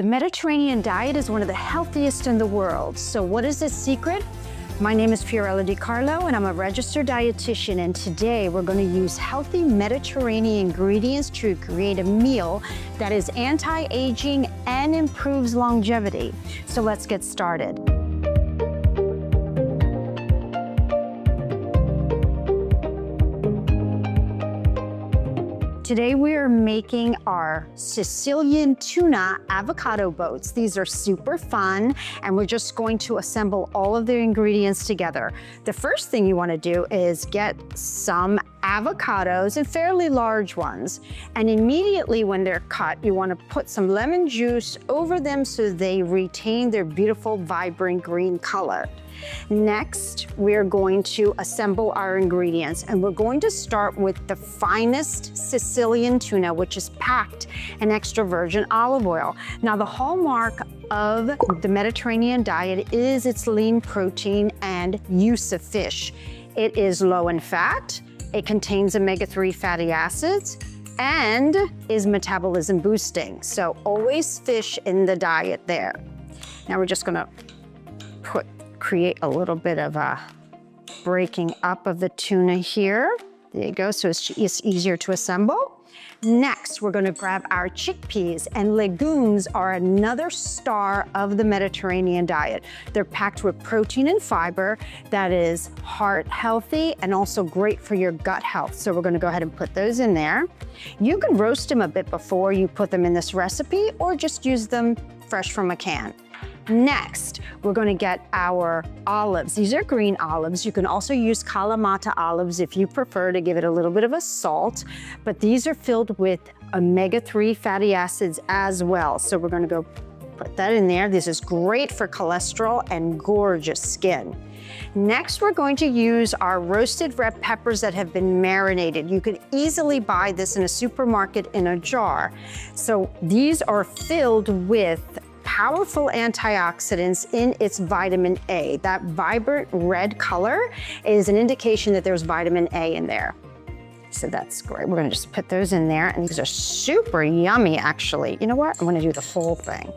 Mediterranean diet is one of the healthiest in the world. So what is the secret? My name is Fiorella DiCarlo and I'm a registered dietitian, and today we're going to use healthy Mediterranean ingredients to create a meal that is anti-aging and improves longevity. So let's get started. Today we are making our Sicilian tuna avocado boats. These are super fun, and we're just going to assemble all of the ingredients together. The first thing you want to do is get some avocados, and fairly large ones. And immediately when they're cut, you want to put some lemon juice over them so they retain their beautiful, vibrant green color. Next, we're going to assemble our ingredients, and we're going to start with the finest Sicilian tuna, which is packed in extra virgin olive oil. Now, the hallmark of the Mediterranean diet is its lean protein and use of fish. It is low in fat, it contains omega-3 fatty acids, and is metabolism boosting. So always fish in the diet there. Now we're just gonna create a little bit of a breaking up of the tuna here. There you go, so it's easier to assemble. Next, we're gonna grab our chickpeas, and legumes are another star of the Mediterranean diet. They're packed with protein and fiber that is heart healthy and also great for your gut health. So we're gonna go ahead and put those in there. You can roast them a bit before you put them in this recipe, or just use them fresh from a can. Next, we're going to get our olives. These are green olives. You can also use Kalamata olives if you prefer to give it a little bit of a salt, but these are filled with omega-3 fatty acids as well. So we're going to go put that in there. This is great for cholesterol and gorgeous skin. Next, we're going to use our roasted red peppers that have been marinated. You can easily buy this in a supermarket in a jar. So these are filled with powerful antioxidants in its vitamin A. That vibrant red color is an indication that there's vitamin A in there. So that's great. We're gonna just put those in there, and these are super yummy, actually. You know what? I'm gonna do the whole thing.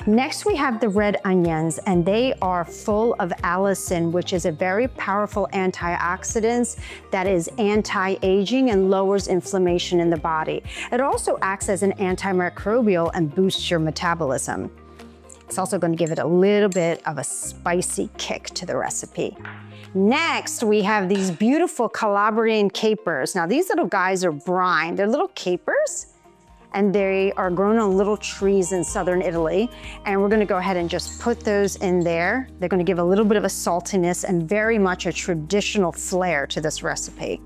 Next, we have the red onions, and they are full of allicin, which is a very powerful antioxidant that is anti-aging and lowers inflammation in the body. It also acts as an antimicrobial and boosts your metabolism. It's also going to give it a little bit of a spicy kick to the recipe. Next, we have these beautiful Calabrian capers. Now, these little guys are brine. They're little capers, and they are grown on little trees in southern Italy. And we're gonna go ahead and just put those in there. They're gonna give a little bit of a saltiness and very much a traditional flair to this recipe.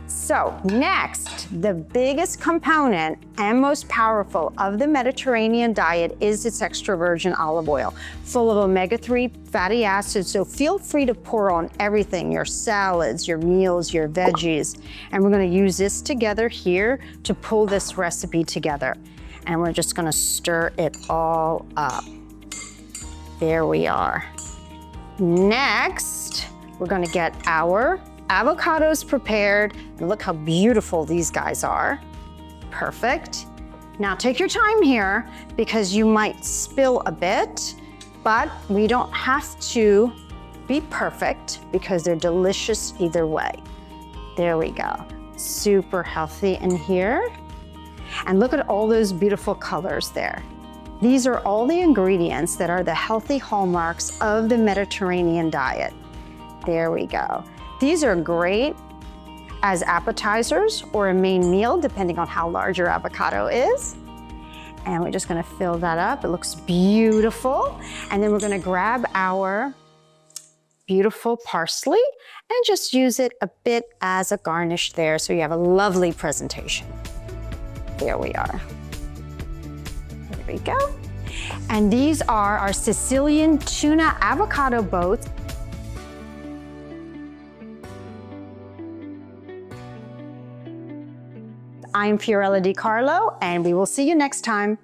So next, the biggest component and most powerful of the Mediterranean diet is its extra virgin olive oil, full of omega-3 fatty acids. So feel free to pour on everything, your salads, your meals, your veggies. And we're gonna use this together here to pull this recipe together. And we're just gonna stir it all up. There we are. Next, we're gonna get our avocados prepared. And look how beautiful these guys are. Perfect. Now take your time here, because you might spill a bit, but we don't have to be perfect because they're delicious either way. There we go. Super healthy in here. And look at all those beautiful colors there. These are all the ingredients that are the healthy hallmarks of the Mediterranean diet. There we go. These are great as appetizers or a main meal, depending on how large your avocado is. And we're just gonna fill that up. It looks beautiful. And then we're gonna grab our beautiful parsley and just use it a bit as a garnish there, so you have a lovely presentation. There we are. There we go. And these are our Sicilian tuna avocado boats. I'm Fiorella DiCarlo, and we will see you next time.